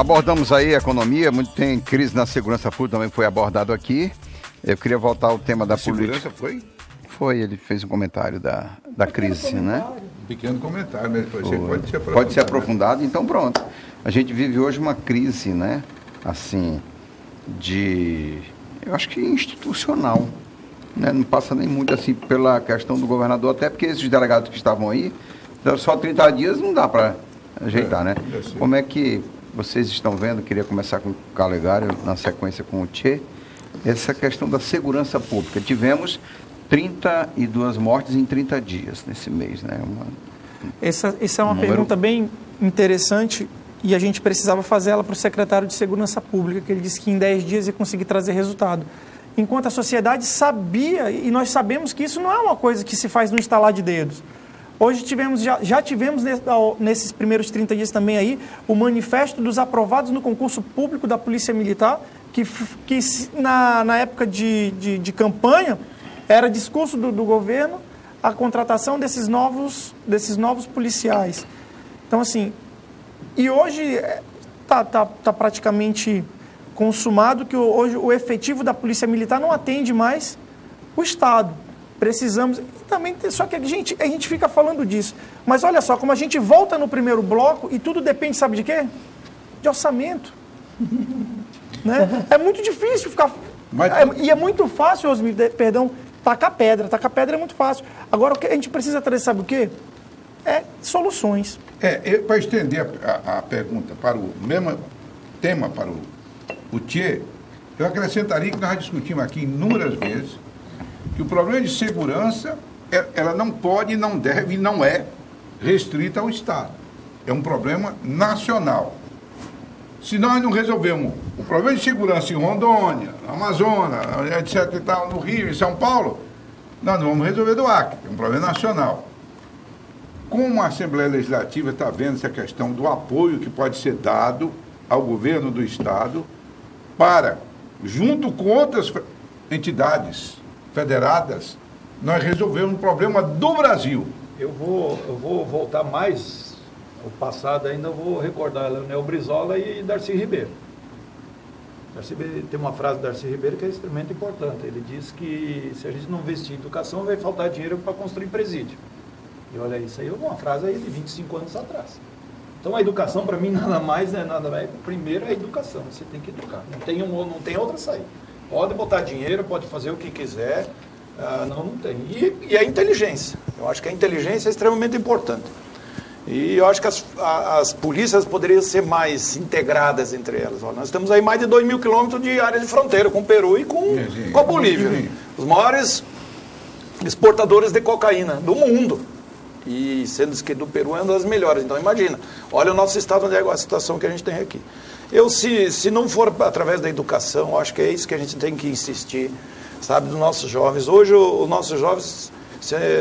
abordamos aí a economia, tem crise na segurança pública, também foi abordado aqui. Eu queria voltar ao tema da política. Foi? Foi, ele fez um comentário da crise, né? Um pequeno comentário, mas pode ser aprofundado. Pode ser aprofundado, então pronto. A gente vive hoje uma crise, né? Assim, eu acho que institucional, né? Não passa nem muito assim pela questão do governador, até porque esses delegados que estavam aí, só 30 dias não dá para ajeitar, né? Como é que vocês estão vendo, queria começar com o Calegari, na sequência com o Tchê, essa questão da segurança pública. Tivemos 32 mortes em 30 dias nesse mês, né? Essa é uma pergunta bem interessante e a gente precisava fazer ela para o secretário de Segurança Pública, que ele disse que em 10 dias ia conseguir trazer resultado. Enquanto a sociedade sabia, e nós sabemos que isso não é uma coisa que se faz no estalar de dedos. Hoje já tivemos nesses primeiros 30 dias também aí o manifesto dos aprovados no concurso público da Polícia Militar, que na época de campanha era discurso do governo a contratação desses novos policiais. Então, assim, e hoje está praticamente consumado que hoje o efetivo da Polícia Militar não atende mais o Estado. Precisamos, e também, só que a gente fica falando disso. Mas olha só, como a gente volta no primeiro bloco e tudo depende, sabe de quê? De orçamento. Né? É muito difícil ficar... e é muito fácil, Osmir, tacar pedra. Tacar pedra é muito fácil. Agora, o que a gente precisa trazer, sabe o quê? É soluções. Para estender a pergunta para o mesmo tema, para o Tchê, eu acrescentaria que nós já discutimos aqui inúmeras vezes que o problema de segurança, ela não pode, não deve e não é restrita ao Estado. É um problema nacional. Se nós não resolvermos o problema de segurança em Rondônia, no Amazonas, etc. e tal, no Rio, em São Paulo, nós não vamos resolver do Acre. É um problema nacional. Como a Assembleia Legislativa está vendo essa questão do apoio que pode ser dado ao governo do Estado para, junto com outras entidades federadas, nós resolvemos um problema do Brasil. Eu vou voltar mais ao passado ainda, vou recordar Leonel Brizola e Darcy Ribeiro. Tem uma frase do Darcy Ribeiro que é extremamente importante. Ele diz que se a gente não investir em educação, vai faltar dinheiro para construir presídio. E olha, isso aí é uma frase aí de 25 anos atrás. Então a educação para mim nada mais, né, nada mais. Primeiro é a educação, você tem que educar. Não tem outra saída. Pode botar dinheiro, pode fazer o que quiser, não tem. E a inteligência. Eu acho que a inteligência é extremamente importante. E eu acho que as polícias poderiam ser mais integradas entre elas. Ó, nós temos aí mais de 2.000 quilômetros de área de fronteira com o Peru e com a Bolívia. Né? Os maiores exportadores de cocaína do mundo. E sendo que do Peru é uma das melhores. Então imagina, olha o nosso estado, onde é a situação que a gente tem aqui. Se não for através da educação, eu acho que é isso que a gente tem que insistir, sabe, dos nossos jovens. Hoje, os nossos jovens,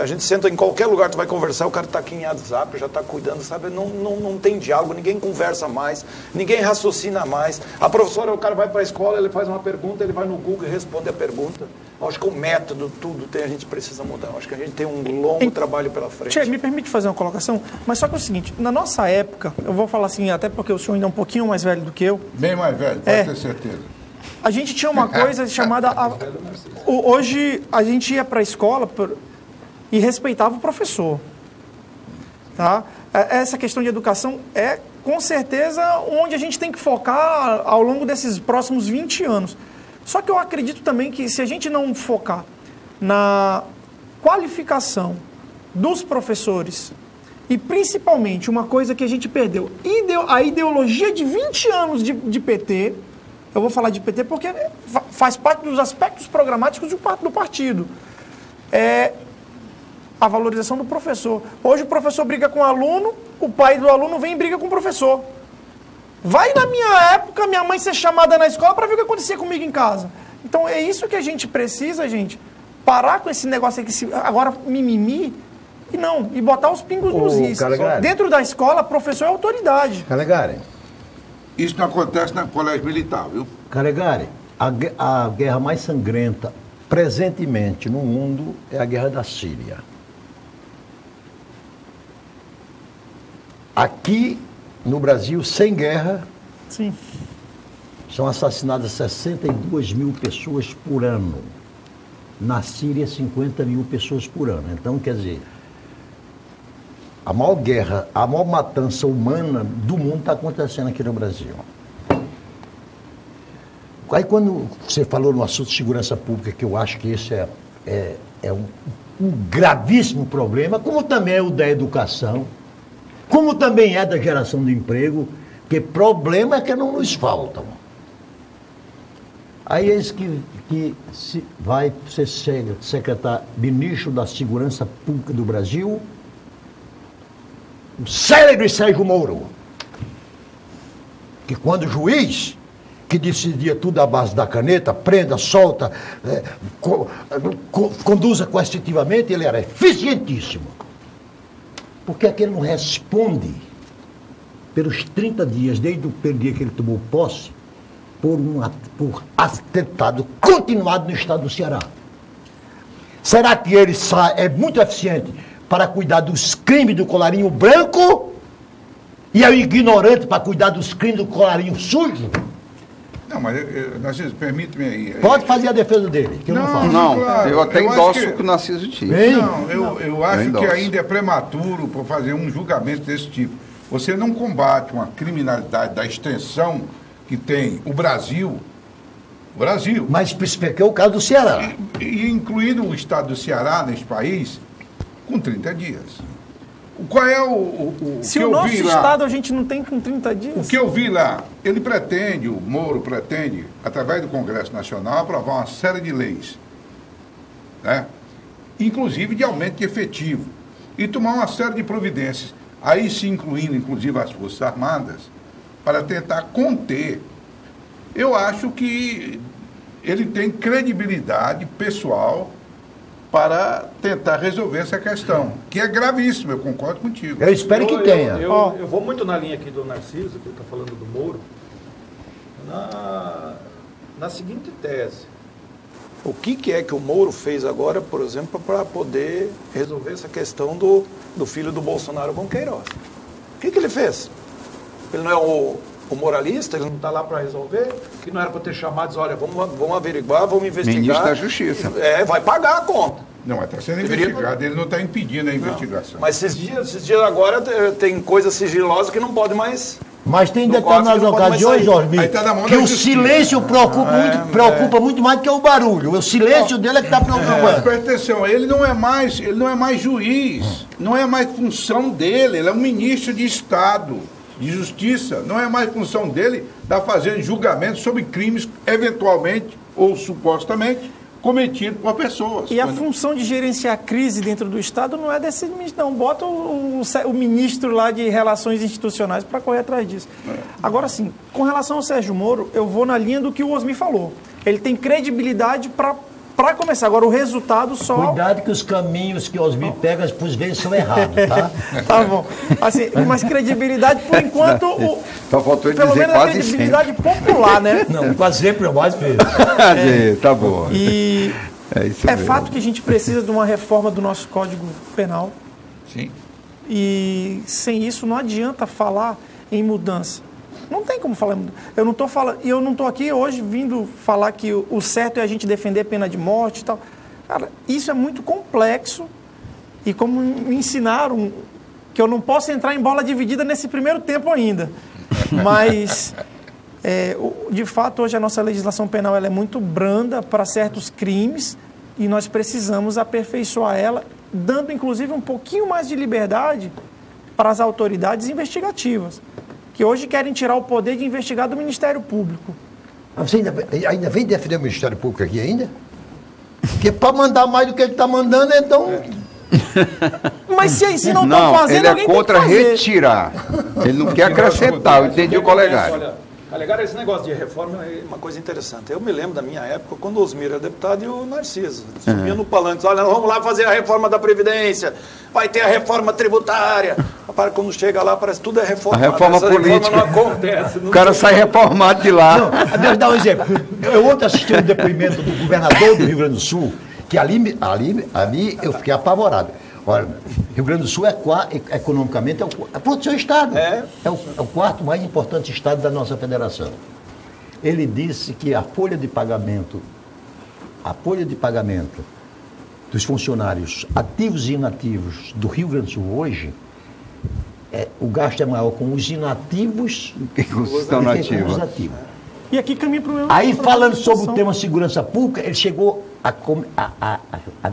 a gente senta em qualquer lugar, tu vai conversar, o cara está aqui em WhatsApp, já está cuidando, sabe, não tem diálogo, ninguém conversa mais, ninguém raciocina mais. A professora, o cara vai para a escola, ele faz uma pergunta, ele vai no Google e responde a pergunta. Eu acho que o método, tudo a gente precisa mudar. Eu acho que a gente tem um longo trabalho pela frente. Tchê, me permite fazer uma colocação? Mas só que é o seguinte, na nossa época, eu vou falar assim, até porque o senhor ainda é um pouquinho mais velho do que eu. Bem mais velho, pode ter certeza. A gente tinha uma coisa chamada... Hoje, a gente ia para a escola e respeitava o professor. Tá? Essa questão de educação é, com certeza, onde a gente tem que focar ao longo desses próximos 20 anos. Só que eu acredito também que se a gente não focar na qualificação dos professores e principalmente uma coisa que a gente perdeu, a ideologia de 20 anos de PT, eu vou falar de PT porque faz parte dos aspectos programáticos do partido, é a valorização do professor. Hoje o professor briga com o aluno, o pai do aluno vem e briga com o professor. Vai na minha época, minha mãe ser chamada na escola para ver o que acontecia comigo em casa. Então é isso que a gente precisa, gente. Parar com esse negócio aqui, agora mimimi, e botar os pingos nos is. Dentro da escola, professor é autoridade. Calegari. Isso não acontece no colégio militar, viu? Calegari, a guerra mais sangrenta presentemente no mundo é a guerra da Síria. Aqui no Brasil, sem guerra, Sim. São assassinadas 62 mil pessoas por ano. Na Síria, 50 mil pessoas por ano. Então, quer dizer, a maior guerra, a maior matança humana do mundo está acontecendo aqui no Brasil. Aí, quando você falou no assunto de segurança pública, que eu acho que esse é um gravíssimo problema, como também é o da educação, como também é da geração de emprego, porque problema é que não nos faltam. Aí eis que vai ser secretário, ministro da Segurança Pública do Brasil, o célebre Sérgio Moro, que quando o juiz, que decidia tudo à base da caneta, prenda, solta, conduza coercitivamente, ele era eficientíssimo. Por que é que ele não responde pelos 30 dias, desde o dia que ele tomou posse, por atentado continuado no estado do Ceará? Será que ele é muito eficiente para cuidar dos crimes do colarinho branco e é o ignorante para cuidar dos crimes do colarinho sujo? Não, mas Narciso, permite-me aí. Pode fazer a defesa dele, que eu não faço. Não, claro, eu até endosso o que o Narciso disse. Não, eu acho que ainda é prematuro para fazer um julgamento desse tipo. Você não combate uma criminalidade da extensão que tem o Brasil. Mas especifiquei o caso do Ceará. E incluindo o estado do Ceará nesse país, com 30 dias. Qual é o Se que o eu nosso vi lá? estado a gente não tem com 30 dias. O que eu vi lá, o Moro pretende, através do Congresso Nacional, aprovar uma série de leis, né? Inclusive de aumento de efetivo, e tomar uma série de providências, aí se incluindo, inclusive, as Forças Armadas, para tentar conter. Eu acho que ele tem credibilidade pessoal para tentar resolver essa questão, que é gravíssima, eu concordo contigo. Eu espero que tenha. Eu vou muito na linha aqui do Narciso, que ele está falando do Moro, na seguinte tese. O que é que o Moro fez agora, por exemplo, para poder resolver essa questão do filho do Bolsonaro com Queiroz? O que ele fez? Ele não é o moralista, ele não está lá para resolver, que não era para ter chamados, olha, vamos averiguar, vamos investigar. Ministro da Justiça. Vai pagar a conta. Não, mas está sendo investigado, ele não está impedindo a investigação. Mas esses dias agora tem coisas sigilosas que não pode mais... Mas tem determinadas ocasiões, Osmir, que o silêncio preocupa muito mais do que o barulho. O silêncio dele é que está preocupando. Presta atenção, ele não é mais juiz, não é mais função dele, ele é um ministro de Estado, de Justiça, não é mais função dele estar fazendo julgamento sobre crimes, eventualmente ou supostamente, cometidos por pessoas. E a função de gerenciar a crise dentro do Estado não é desse ministro, não. Bota o ministro lá de Relações Institucionais para correr atrás disso. Agora, sim, com relação ao Sérgio Moro, eu vou na linha do que o Osmir falou. Ele tem credibilidade para começar. Agora, o resultado só... Cuidado que os caminhos que o Osmir pega, por vezes, são errados, tá? Tá bom. Assim, mas credibilidade, por enquanto... Só faltou ele pelo dizer menos a quase credibilidade popular, né? Não, quase sempre é mais vezes. Tá bom. E isso mesmo. fato que a gente precisa de uma reforma do nosso Código Penal. Sim. E sem isso não adianta falar em mudança. Não tem como falar em mudança. Eu não estou aqui hoje vindo falar que o certo é a gente defender pena de morte e tal. Cara, isso é muito complexo. E como me ensinaram que eu não posso entrar em bola dividida nesse primeiro tempo ainda. Mas, de fato, hoje a nossa legislação penal ela é muito branda para certos crimes e nós precisamos aperfeiçoar ela, dando, inclusive, um pouquinho mais de liberdade para as autoridades investigativas, que hoje querem tirar o poder de investigar do Ministério Público. Você ainda vem defender o Ministério Público aqui ainda? Porque para mandar mais do que ele está mandando, então... Mas se não estão fazendo, ele é alguém contra tem que fazer. retirar. Ele não quer acrescentar, eu entendi o colegário. Olha, Calegari, esse negócio de reforma é uma coisa interessante. Eu me lembro da minha época, quando o Osmir era deputado e o Narciso. Subia no palanque, olha, nós vamos lá fazer a reforma da Previdência, vai ter a reforma tributária. Rapaz, quando chega lá, parece que tudo é reforma. A reforma política. Reforma não acontece. O cara sai reformado de lá. Não, deixa eu dar um exemplo. Eu ontem assisti um depoimento do governador do Rio Grande do Sul, que ali eu fiquei apavorado. Olha, Rio Grande do Sul economicamente é o seu estado. É o quarto mais importante estado da nossa federação. Ele disse que a folha de pagamento dos funcionários ativos e inativos do Rio Grande do Sul hoje, o gasto é maior com os inativos do que com os ativos. E aqui caminha para o meu... Aí, falando sobre o tema segurança pública, ele chegou a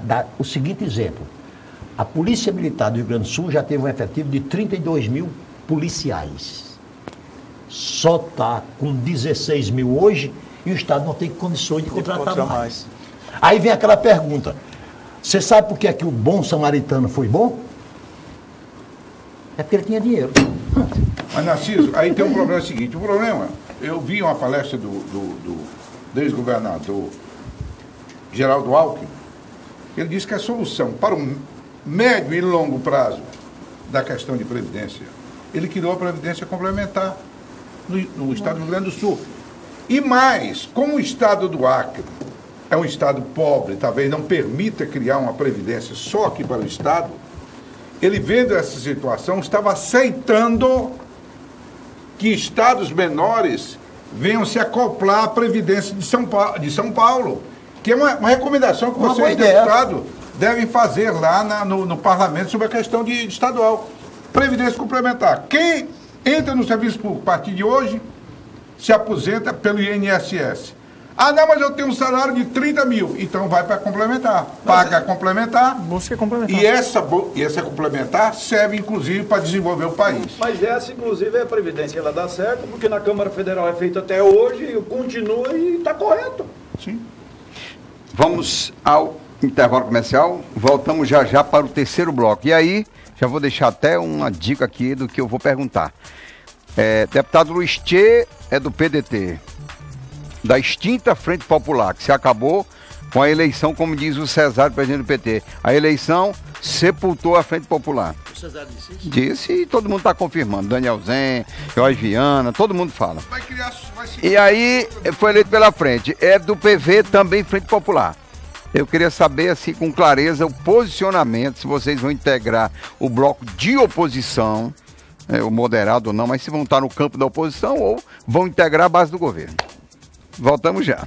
dar o seguinte exemplo. A Polícia Militar do Rio Grande do Sul já teve um efetivo de 32 mil policiais. Só está com 16 mil hoje e o Estado não tem condições de contratar mais. Aí vem aquela pergunta. Você sabe por que é que o bom samaritano foi bom? É porque ele tinha dinheiro. Mas, Narciso, aí tem um problema seguinte. O problema, eu vi uma palestra do ex-governador Geraldo Alckmin. Ele disse que a solução para o médio e longo prazo da questão de previdência, ele criou a previdência complementar no estado do Rio Grande do Sul. E mais, como o estado do Acre é um estado pobre, talvez não permita criar uma previdência só aqui para o estado, ele, vendo essa situação, estava aceitando que estados menores venham se acoplar à Previdência de São Paulo, que é uma recomendação que vocês, deputados, devem fazer lá no parlamento sobre a questão de estadual. Previdência complementar. Quem entra no serviço público a partir de hoje se aposenta pelo INSS. Ah, não, mas eu tenho um salário de 30 mil. Então vai para complementar. Paga complementar. Busca complementar. E essa complementar serve, inclusive, para desenvolver o país. Mas essa, inclusive, é a Previdência. Ela dá certo, porque na Câmara Federal é feita até hoje, continua e está correto. Sim. Vamos ao intervalo comercial. Voltamos já para o terceiro bloco. E aí, já vou deixar até uma dica aqui do que eu vou perguntar. Deputado Luiz Tchê é do PDT. Da extinta Frente Popular, que se acabou com a eleição, como diz o Cesário, presidente do PT. A eleição sepultou a Frente Popular. O Cesário disse isso? Disse, e todo mundo está confirmando. Daniel Zen, Jorge Viana, todo mundo fala. E aí, foi eleito pela Frente. É do PV, também Frente Popular. Eu queria saber, assim, com clareza, o posicionamento, se vocês vão integrar o bloco de oposição, o moderado ou não, mas se vão estar no campo da oposição ou vão integrar a base do governo. Voltamos já.